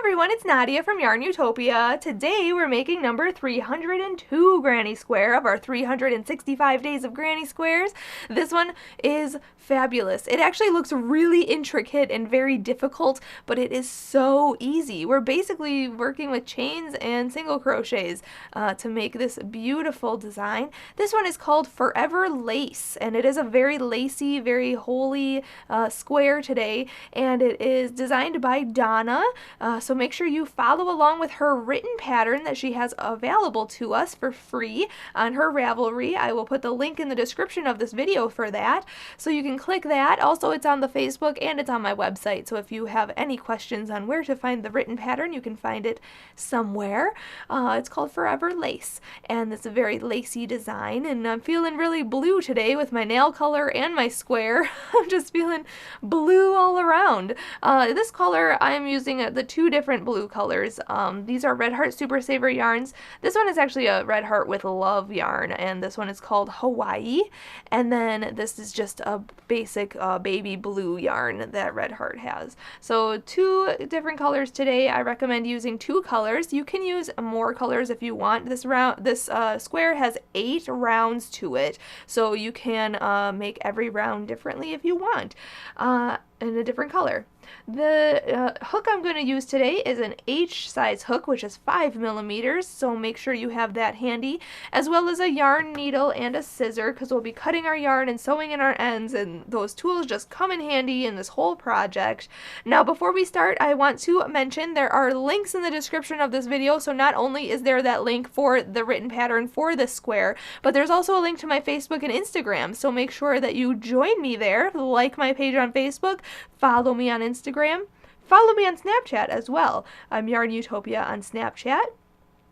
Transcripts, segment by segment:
everyone, it's Nadia from YARNutopia. Today we're making number 302 Granny Square of our 365 days of Granny Squares. This one is fabulous. It actually looks really intricate and very difficult, but it is so easy. We're basically working with chains and single crochets to make this beautiful design. This one is called Forever Lace, and it is a very lacy, very holy square today, and it is designed by Donna. So make sure you follow along with her written pattern that she has available to us for free on her Ravelry. I will put the link in the description of this video for that, so you can click that. Also, it's on the Facebook and it's on my website, so if you have any questions on where to find the written pattern, you can find it somewhere. It's called Forever Lace, and it's a very lacy design, and I'm feeling really blue today with my nail color and my square. I'm just feeling blue all around. This color, I'm using the two different blue colors. These are Red Heart Super Saver yarns. This one is actually a Red Heart with Love yarn, and this one is called Hawaii, and then this is just a basic baby blue yarn that Red Heart has. So two different colors today. I recommend using two colors. You can use more colors if you want. This square has 8 rounds to it, so you can make every round differently if you want, in a different color. The hook I'm going to use today is an H size hook, which is 5mm, so make sure you have that handy, as well as a yarn needle and a scissor, because we'll be cutting our yarn and sewing in our ends, and those tools just come in handy in this whole project. Now, before we start, I want to mention there are links in the description of this video, so not only is there that link for the written pattern for this square, but there's also a link to my Facebook and Instagram, so make sure that you join me there, like my page on Facebook, follow me on Instagram, follow me on Snapchat as well. I'm YARNutopia on Snapchat.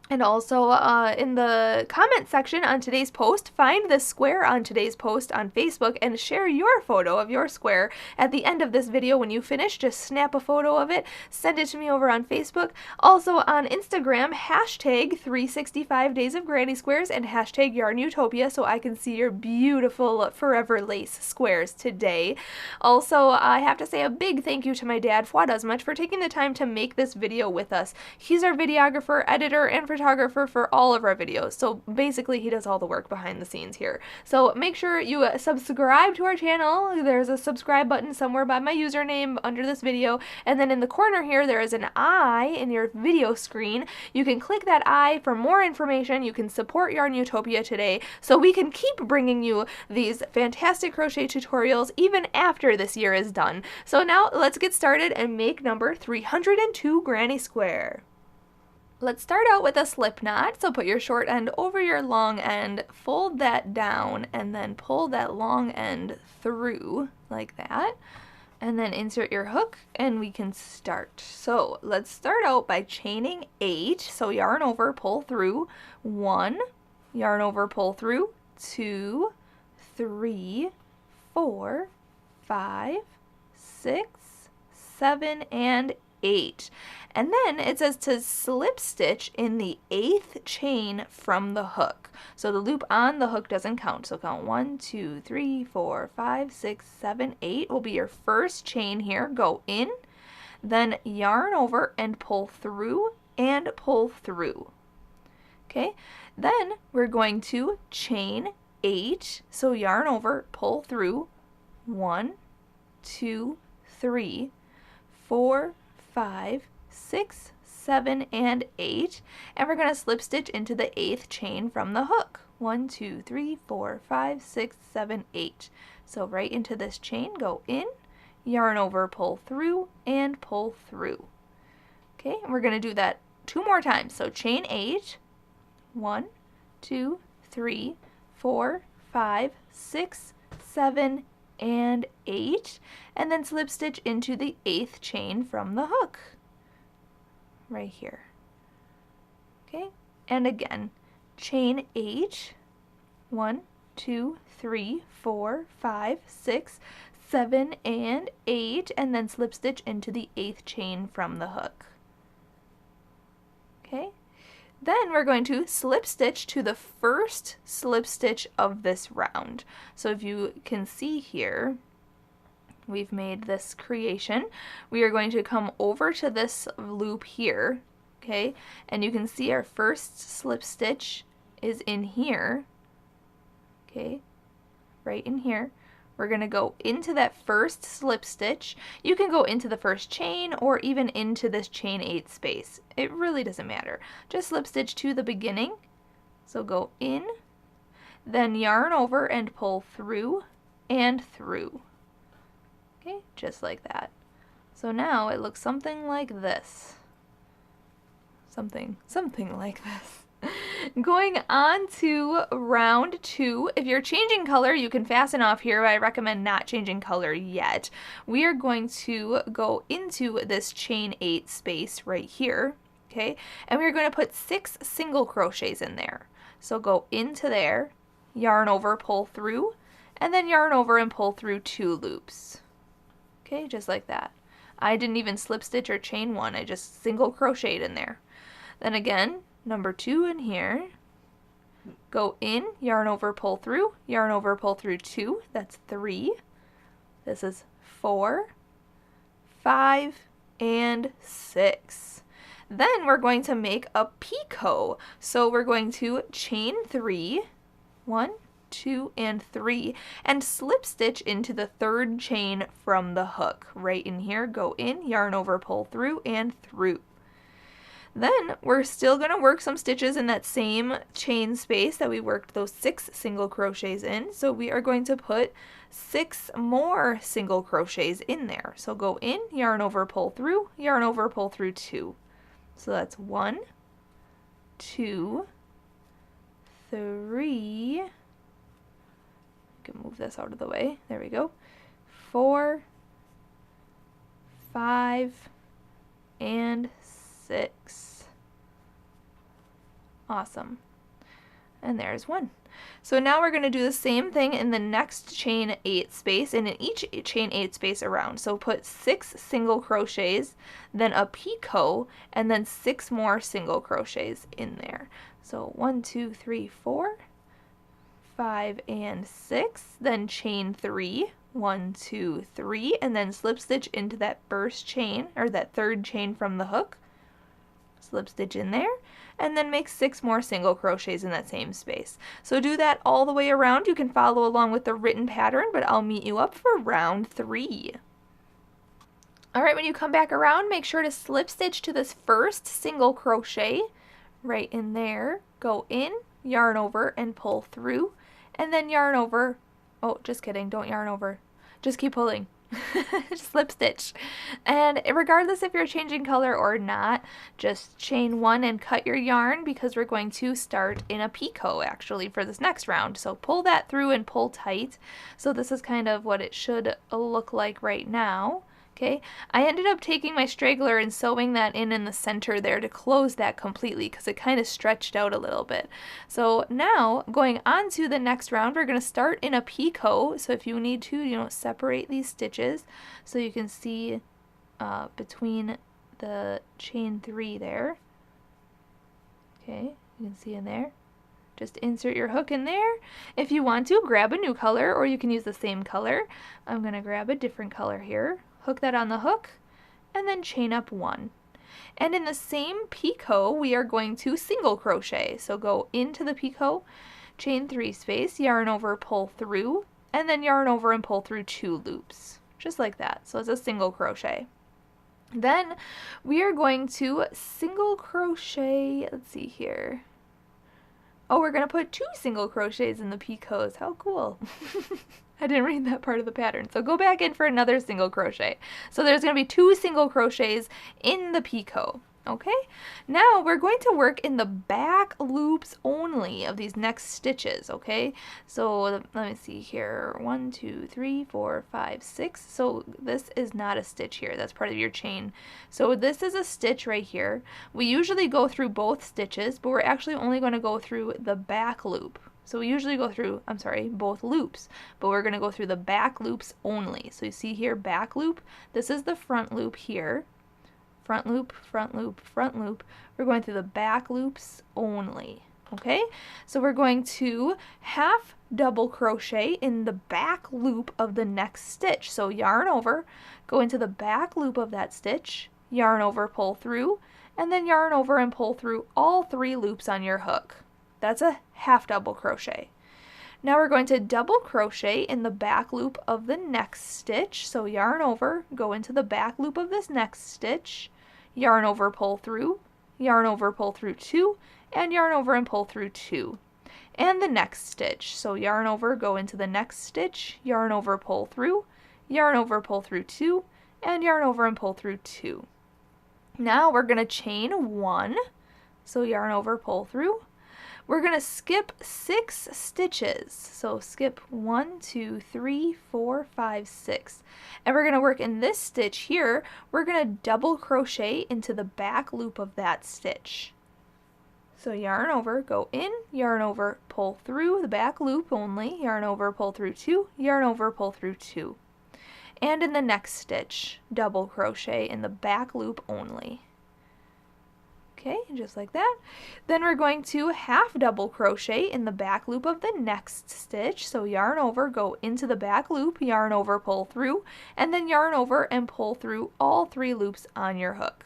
And also in the comment section on today's post, find the square on today's post on Facebook and share your photo of your square. At the end of this video, when you finish, just snap a photo of it, send it to me over on Facebook. Also on Instagram, hashtag 365 days of Granny Squares and hashtag YARNutopia, so I can see your beautiful Forever Lace squares today. Also, I have to say a big thank you to my dad, Fuad, for taking the time to make this video with us. He's our videographer, editor, and photographer for all of our videos, so basically he does all the work behind the scenes here. So make sure you subscribe to our channel. There's a subscribe button somewhere by my username under this video, and then in the corner here there is an I in your video screen. You can click that I for more information. You can support YARNutopia today so we can keep bringing you these fantastic crochet tutorials even after this year is done. So now let's get started and make number 302 Granny Square. Let's start out with a slip knot, so put your short end over your long end, fold that down, and then pull that long end through like that, and then insert your hook and we can start. So let's start out by chaining 8, so yarn over, pull through, 1, yarn over, pull through, 2, 3, 4, 5, 6, 7, and 8. And then it says to slip stitch in the 8th chain from the hook. So the loop on the hook doesn't count. So count 1, 2, 3, 4, 5, 6, 7, 8 will be your first chain here. Go in, then yarn over and pull through and pull through. Okay, then we're going to chain 8. So yarn over, pull through, 1, 2, 3, 4, 5, 6, 7, and 8, and we're going to slip stitch into the 8th chain from the hook. 1, 2, 3, 4, 5, 6, 7, 8. So right into this chain, go in, yarn over, pull through, and pull through. Okay, and we're going to do that 2 more times. So chain 8, 1, 2, 3, 4, 5, 6, 7, and 8, and then slip stitch into the 8th chain from the hook right here. Okay, and again, chain 8, 1, 2, 3, 4, 5, 6, 7, and 8, and then slip stitch into the 8th chain from the hook. Okay, then we're going to slip stitch to the first slip stitch of this round. So if you can see here, we've made this creation. We are going to come over to this loop here, okay, and you can see our first slip stitch is in here, okay, right in here. We're going to go into that first slip stitch. You can go into the first chain or even into this chain 8 space. It really doesn't matter. Just slip stitch to the beginning. So go in, then yarn over and pull through and through. Okay, just like that. So now it looks something like this. Something like this. Going on to round 2, if you're changing color, you can fasten off here, but I recommend not changing color yet. We are going to go into this chain 8 space right here, okay, and we're going to put 6 single crochets in there. So go into there, yarn over, pull through, and then yarn over and pull through 2 loops. Okay, just like that. I didn't even slip stitch or chain 1, I just single crocheted in there. Then again, number 2 in here, go in, yarn over, pull through, yarn over, pull through 2, that's 3. This is 4, 5, and 6. Then we're going to make a picot. So we're going to chain 3, 1, 2, and 3, and slip stitch into the 3rd chain from the hook. Right in here, go in, yarn over, pull through, and through. Then we're still going to work some stitches in that same chain space that we worked those 6 single crochets in. So we are going to put 6 more single crochets in there. So go in, yarn over, pull through, yarn over, pull through 2. So that's 1, 2, 3. I can move this out of the way. There we go. 4, 5, and 6. Awesome. And there's 1. So now we're going to do the same thing in the next chain 8 space and in each chain 8 space around. So put 6 single crochets, then a picot, and then 6 more single crochets in there. So 1, 2, 3, 4, 5, and 6, then chain 3, 1, 2, 3, and then slip stitch into that first chain, or that 3rd chain from the hook. Slip stitch in there, and then make 6 more single crochets in that same space. So do that all the way around. You can follow along with the written pattern, but I'll meet you up for round 3. Alright, when you come back around, make sure to slip stitch to this first single crochet right in there. Go in, yarn over, and pull through, and then yarn over. Oh, just kidding, don't yarn over. Just keep pulling. Slip stitch. And regardless if you're changing color or not, just chain 1 and cut your yarn because we're going to start in a picot actually for this next round. So pull that through and pull tight. So this is kind of what it should look like right now. Okay, I ended up taking my straggler and sewing that in the center there to close that completely because it kind of stretched out a little bit. So now going on to the next round, we're going to start in a picot. So if you need to, separate these stitches so you can see between the chain 3 there. Okay, you can see in there. Just insert your hook in there. If you want to, grab a new color or you can use the same color. I'm going to grab a different color here. Hook that on the hook, and then chain up 1. And in the same picot, we are going to single crochet. So go into the picot, chain 3 space, yarn over, pull through, and then yarn over and pull through 2 loops. Just like that. So it's a single crochet. Then we are going to single crochet, let's see here. Oh, we're going to put 2 single crochets in the picots. How cool. I didn't read that part of the pattern. So go back in for another single crochet. So there's going to be 2 single crochets in the picot. Okay, now we're going to work in the back loops only of these next stitches. Okay, so let me see here, 1, 2, 3, 4, 5, 6. So this is not a stitch here, that's part of your chain. So this is a stitch right here. We usually go through both stitches, but we're actually only going to go through the back loop. So we usually go through, both loops, but we're going to go through the back loops only. So you see here, back loop, this is the front loop here. Front loop, front loop, front loop. We're going through the back loops only. Okay, so we're going to half double crochet in the back loop of the next stitch. So yarn over, go into the back loop of that stitch, yarn over, pull through, and then yarn over and pull through all 3 loops on your hook. That's a half double crochet. Now we're going to double crochet in the back loop of the next stitch. So yarn over, go into the back loop of this next stitch, yarn over, pull through, yarn over, pull through 2, and yarn over and pull through 2. And the next stitch. So yarn over, go into the next stitch, yarn over, pull through, yarn over, pull through 2, and yarn over and pull through 2. Now we're going to chain 1. So yarn over, pull through. We're going to skip 6 stitches. So skip 1, 2, 3, 4, 5, 6. And we're going to work in this stitch here. We're going to double crochet into the back loop of that stitch. So yarn over, go in, yarn over, pull through the back loop only, yarn over, pull through 2, yarn over, pull through 2. And in the next stitch, double crochet in the back loop only. Okay, just like that. Then we're going to half double crochet in the back loop of the next stitch. So yarn over, go into the back loop, yarn over, pull through, and then yarn over and pull through all 3 loops on your hook.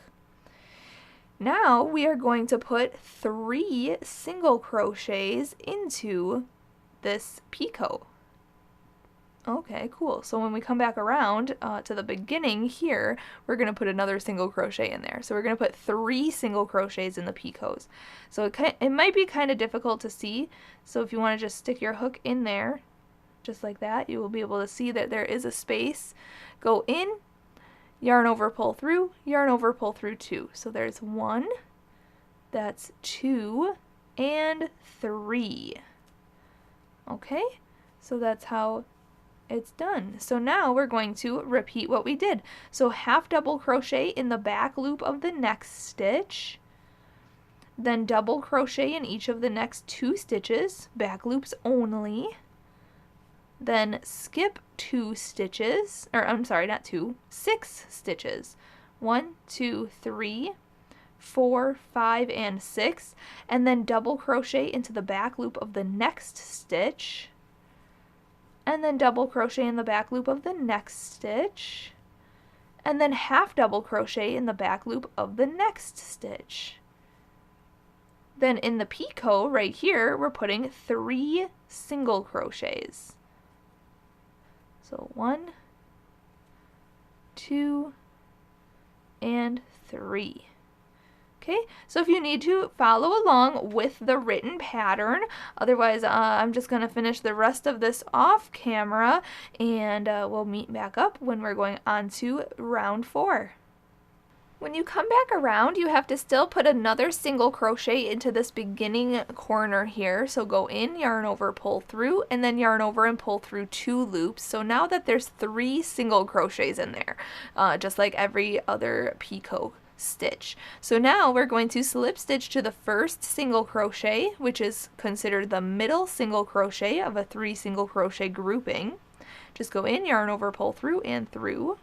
Now we are going to put 3 single crochets into this picot. Okay, cool. So when we come back around to the beginning here, we're going to put another single crochet in there. So we're going to put 3 single crochets in the picots. So it might be kind of difficult to see. So if you want to just stick your hook in there, just like that, you will be able to see that there is a space. Go in, yarn over, pull through, yarn over, pull through 2. So there's 1, that's 2, and 3. Okay, so that's how it's done. So now we're going to repeat what we did. So half double crochet in the back loop of the next stitch, then double crochet in each of the next 2 stitches, back loops only, then skip 2 stitches, or I'm sorry, not 2, 6 stitches. 1, 2, 3, 4, 5, and 6, and then double crochet into the back loop of the next stitch, and then double crochet in the back loop of the next stitch, and then half double crochet in the back loop of the next stitch. Then in the picot right here, we're putting 3 single crochets. So 1, 2, and 3. Okay, so if you need to follow along with the written pattern, otherwise I'm just going to finish the rest of this off camera, and we'll meet back up when we're going on to round 4. When you come back around, you have to still put another single crochet into this beginning corner here. So go in, yarn over, pull through, and then yarn over and pull through 2 loops. So now that there's 3 single crochets in there, just like every other picot stitch. So now we're going to slip stitch to the first single crochet, which is considered the middle single crochet of a 3 single crochet grouping. Just go in, yarn over, pull through, and through.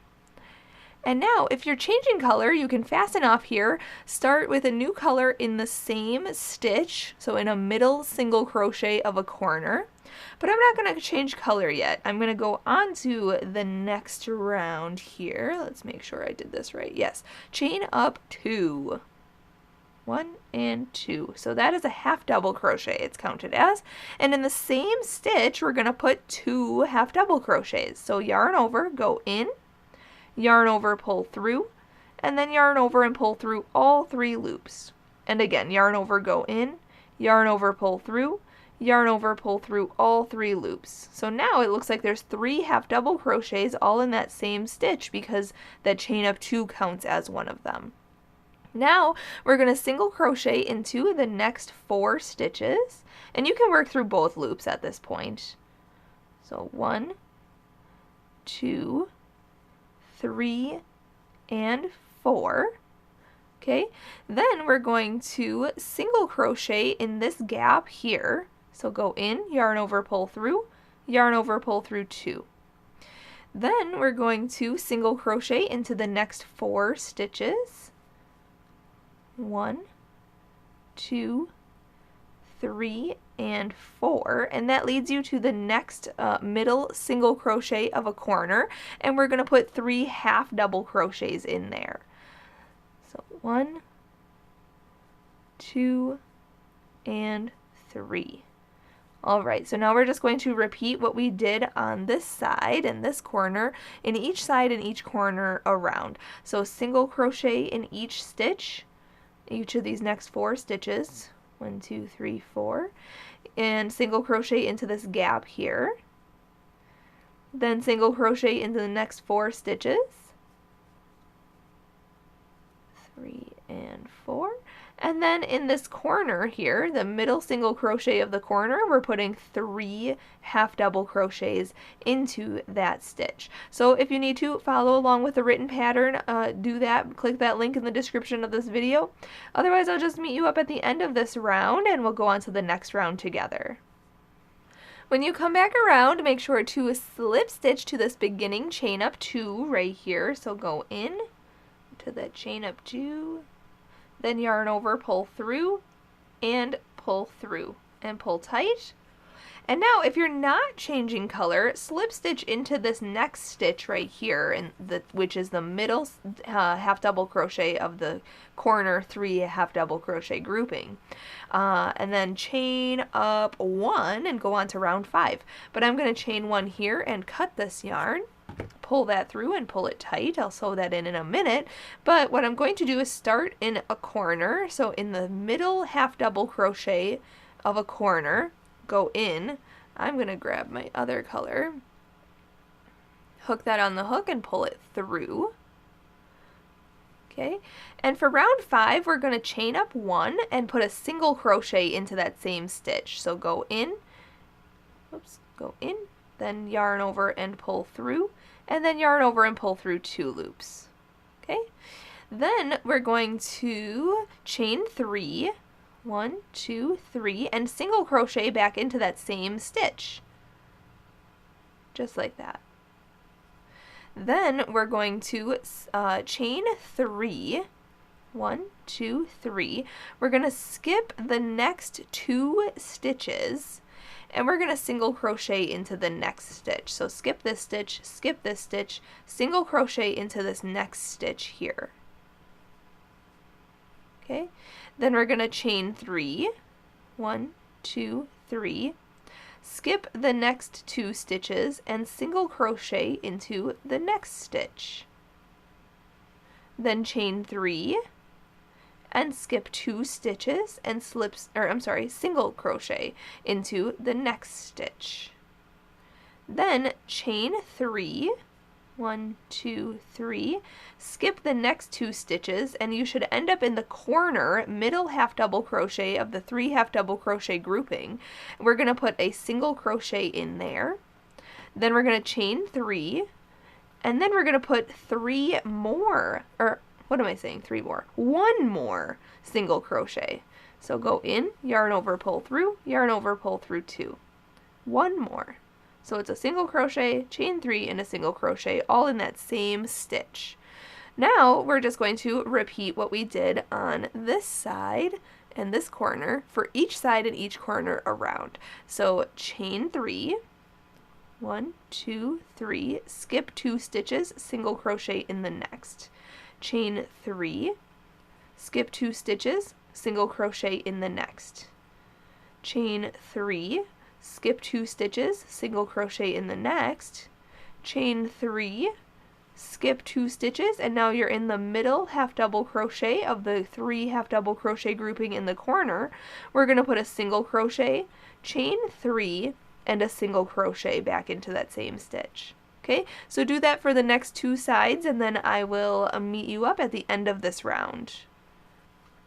And now, if you're changing color, you can fasten off here, start with a new color in the same stitch, so in a middle single crochet of a corner. But I'm not going to change color yet. I'm going to go on to the next round here. Let's make sure I did this right. Yes, chain up 2. 1 and 2. So that is a half double crochet, it's counted as. And in the same stitch, we're going to put 2 half double crochets. So yarn over, go in, yarn over, pull through, and then yarn over and pull through all 3 loops. And again, yarn over, go in, yarn over, pull through, yarn over, pull through all 3 loops. So now it looks like there's 3 half double crochets all in that same stitch because that chain of 2 counts as one of them. Now we're going to single crochet into the next 4 stitches, and you can work through both loops at this point. So 1, 2, 3, and 4. Okay, then we're going to single crochet in this gap here. So go in, yarn over, pull through, yarn over, pull through 2. Then we're going to single crochet into the next 4 stitches. 1, 2, 3, and 4, and that leads you to the next middle single crochet of a corner, and we're going to put 3 half double crochets in there. So 1, 2, and 3. Alright, so now we're just going to repeat what we did on this side and this corner, in each side and each corner around. So single crochet in each stitch, each of these next 4 stitches, 1, 2, 3, 4, and single crochet into this gap here, then single crochet into the next 4 stitches, 3 and 4, and then in this corner here, the middle single crochet of the corner, we're putting 3 half double crochets into that stitch. So if you need to follow along with the written pattern, do that. Click that link in the description of this video. Otherwise, I'll just meet you up at the end of this round and we'll go on to the next round together. When you come back around, make sure to slip stitch to this beginning chain up 2 right here. So go in to that chain up 2, then yarn over, pull through, and pull through, and pull tight. And now if you're not changing color, slip stitch into this next stitch right here, which is the middle half double crochet of the corner 3 half double crochet grouping. And then chain up 1 and go on to round 5. But I'm going to chain 1 here and cut this yarn. Pull that through and pull it tight. I'll sew that in a minute, but what I'm going to do is start in a corner, so in the middle half double crochet of a corner, go in. I'm going to grab my other color, hook that on the hook and pull it through. Okay, and for round 5 we're going to chain up 1 and put a single crochet into that same stitch. So go in, oops, go in, then yarn over and pull through, and then yarn over and pull through 2 loops. Okay, then we're going to chain 3, 1, 2, 3, and single crochet back into that same stitch, just like that. Then we're going to chain 3, 1, 2, 3. We're going to skip the next 2 stitches, and we're going to single crochet into the next stitch. So skip this stitch, single crochet into this next stitch here. Okay, then we're going to chain 3, 1, 2, 3, skip the next 2 stitches and single crochet into the next stitch. Then chain 3 and skip 2 stitches and single crochet into the next stitch. Then chain 3, 1, 2, 3, skip the next 2 stitches, and you should end up in the corner middle half double crochet of the 3 half double crochet grouping. We're going to put a single crochet in there. Then we're going to chain 3, and then we're going to put 3 more, or what am I saying, 3 more? 1 more single crochet. So go in, yarn over, pull through, yarn over, pull through 2. 1 more. So it's a single crochet, chain 3, and a single crochet, all in that same stitch. Now we're just going to repeat what we did on this side and this corner for each side and each corner around. So chain 3, 1, 2, 3, skip 2 stitches, single crochet in the next. Chain 3, skip 2 stitches, single crochet in the next. Chain 3, skip 2 stitches, single crochet in the next. Chain 3, skip 2 stitches, and now you're in the middle half double crochet of the 3 half double crochet grouping in the corner. We're going to put a single crochet, chain 3, and a single crochet back into that same stitch. Okay, so do that for the next 2 sides, and then I will meet you up at the end of this round.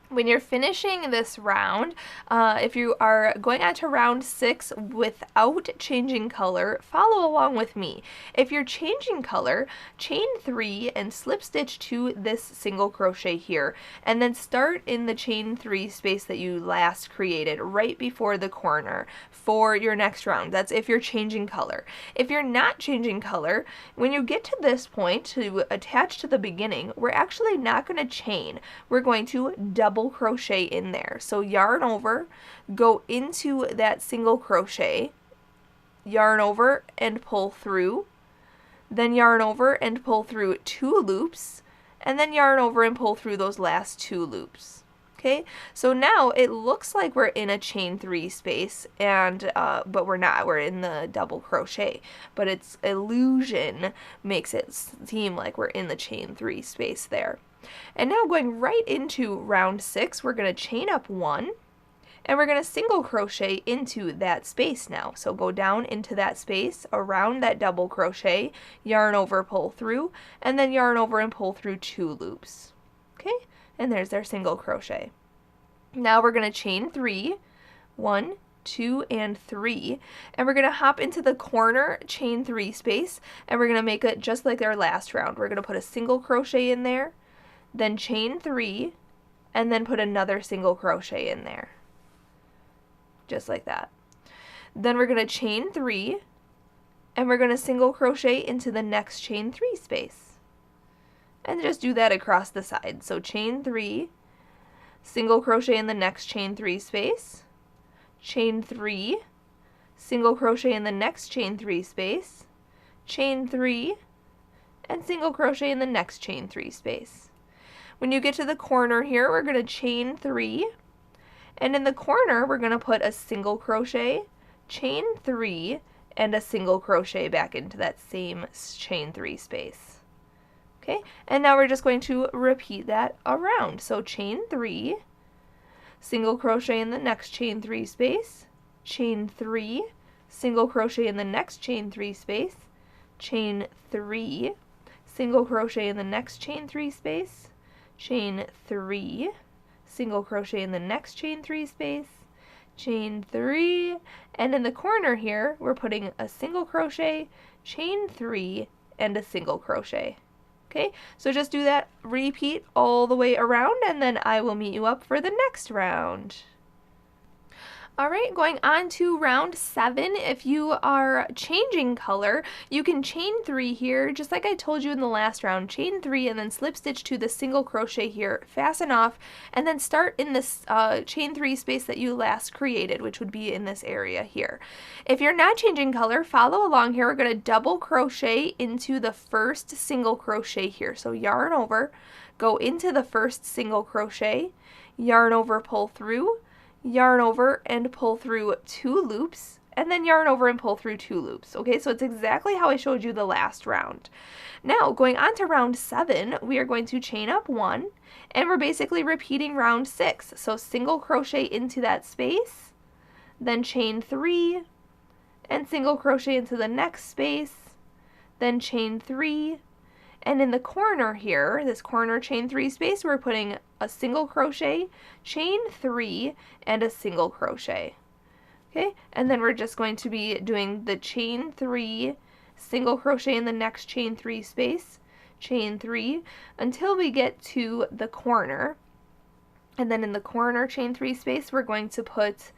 When you're finishing this round, if you are going on to round 6 without changing color, follow along with me. If you're changing color, chain 3 and slip stitch to this single crochet here, and then start in the chain 3 space that you last created right before the corner for your next round. That's if you're changing color. If you're not changing color, when you get to this point to attach to the beginning, we're actually not going to chain. We're going to double double crochet in there. So yarn over, go into that single crochet, yarn over and pull through, then yarn over and pull through 2 loops, and then yarn over and pull through those last 2 loops. Okay, so now it looks like we're in a chain 3 space, and but we're not. We're in the double crochet, but its illusion makes it seem like we're in the chain 3 space there. And now going right into round 6, we're going to chain up 1, and we're going to single crochet into that space now. So go down into that space, around that double crochet, yarn over, pull through, and then yarn over and pull through 2 loops. Okay, and there's our single crochet. Now we're going to chain 3, 1, 2, and 3, and we're going to hop into the corner chain 3 space, and we're going to make it just like our last round. We're going to put a single crochet in there, then chain 3, and then put another single crochet in there. Just like that. Then we're going to chain 3, and we're going to single crochet into the next chain 3 space. And just do that across the side. So chain 3, single crochet in the next chain 3 space, chain 3, single crochet in the next chain 3 space, chain 3, and single crochet in the next chain 3 space. When you get to the corner here, we're going to chain 3, and in the corner we're going to put a single crochet, chain 3, and a single crochet back into that same chain 3 space. Okay, and now we're just going to repeat that around. So chain 3, single crochet in the next chain 3 space, chain 3, single crochet in the next chain 3 space, chain 3, single crochet in the next chain 3 space, chain 3, single crochet in the next chain 3 space, chain 3, and in the corner here we're putting a single crochet, chain 3, and a single crochet. Okay, so just do that, repeat all the way around, and then I will meet you up for the next round. Alright, going on to round 7, if you are changing color, you can chain 3 here, just like I told you in the last round, chain 3 and then slip stitch to the single crochet here, fasten off, and then start in this chain 3 space that you last created, which would be in this area here. If you're not changing color, follow along here. We're going to double crochet into the first single crochet here. So yarn over, go into the first single crochet, yarn over, pull through, yarn over and pull through 2 loops, and then yarn over and pull through 2 loops. Okay, so it's exactly how I showed you the last round. Now, going on to round 7, we are going to chain up 1, and we're basically repeating round 6. So single crochet into that space, then chain 3, and single crochet into the next space, then chain 3, and in the corner here, this corner chain 3 space, we're putting a single crochet, chain 3, and a single crochet. Okay, and then we're just going to be doing the chain 3, single crochet in the next chain 3 space, chain 3, until we get to the corner. And then in the corner chain 3 space, we're going to put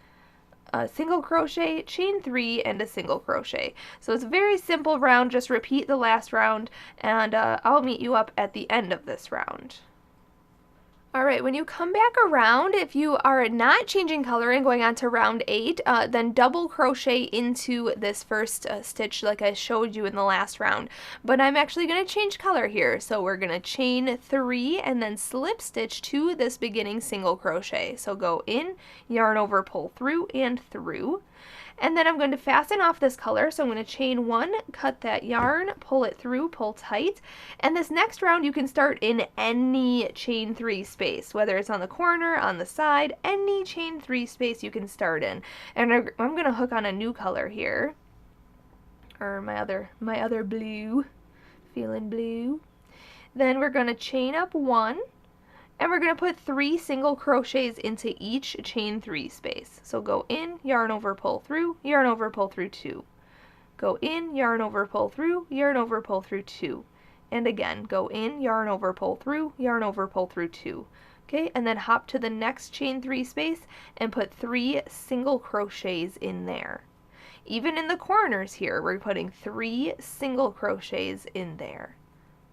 a single crochet, chain 3, and a single crochet. So it's a very simple round. Just repeat the last round, and I'll meet you up at the end of this round. Alright, when you come back around, if you are not changing color and going on to round 8, then double crochet into this first stitch like I showed you in the last round. But I'm actually going to change color here. So we're going to chain 3 and then slip stitch to this beginning single crochet. So go in, yarn over, pull through, and through. And then I'm going to fasten off this color, so I'm going to chain 1, cut that yarn, pull it through, pull tight, and this next round you can start in any chain 3 space, whether it's on the corner, on the side, any chain 3 space you can start in. And I'm going to hook on a new color here, or my other blue, feeling blue. Then we're going to chain up 1, and we're going to put 3 single crochets into each chain 3 space. So go in, yarn over, pull through, yarn over, pull through 2. Go in, yarn over, pull through, yarn over, pull through 2. And again, go in, yarn over, pull through, yarn over, pull through 2. Okay, and then hop to the next chain 3 space and put 3 single crochets in there. Even in the corners here, we're putting 3 single crochets in there.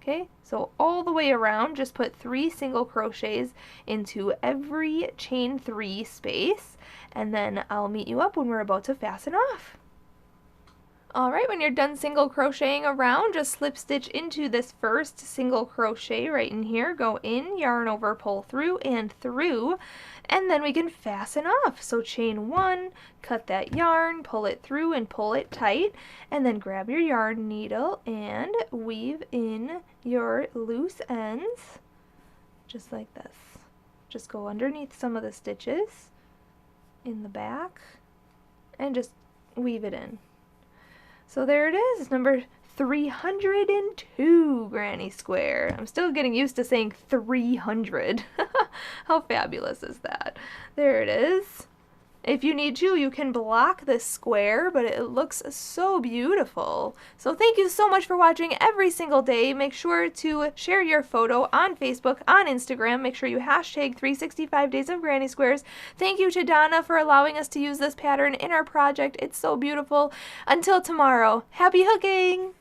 Okay, so all the way around, just put 3 single crochets into every chain 3 space, and then I'll meet you up when we're about to fasten off. Alright, when you're done single crocheting around, just slip stitch into this first single crochet right in here, go in, yarn over, pull through, and then we can fasten off. So chain 1, cut that yarn, pull it through and pull it tight, and then grab your yarn needle and weave in your loose ends, just like this. Just go underneath some of the stitches in the back and just weave it in. So there it is, number 302 granny square. I'm still getting used to saying 300. How fabulous is that? There it is. If you need to, you can block this square, but it looks so beautiful. So thank you so much for watching every single day. Make sure to share your photo on Facebook, on Instagram. Make sure you hashtag 365 Days of Granny Squares. Thank you to Donna for allowing us to use this pattern in our project. It's so beautiful. Until tomorrow, happy hooking!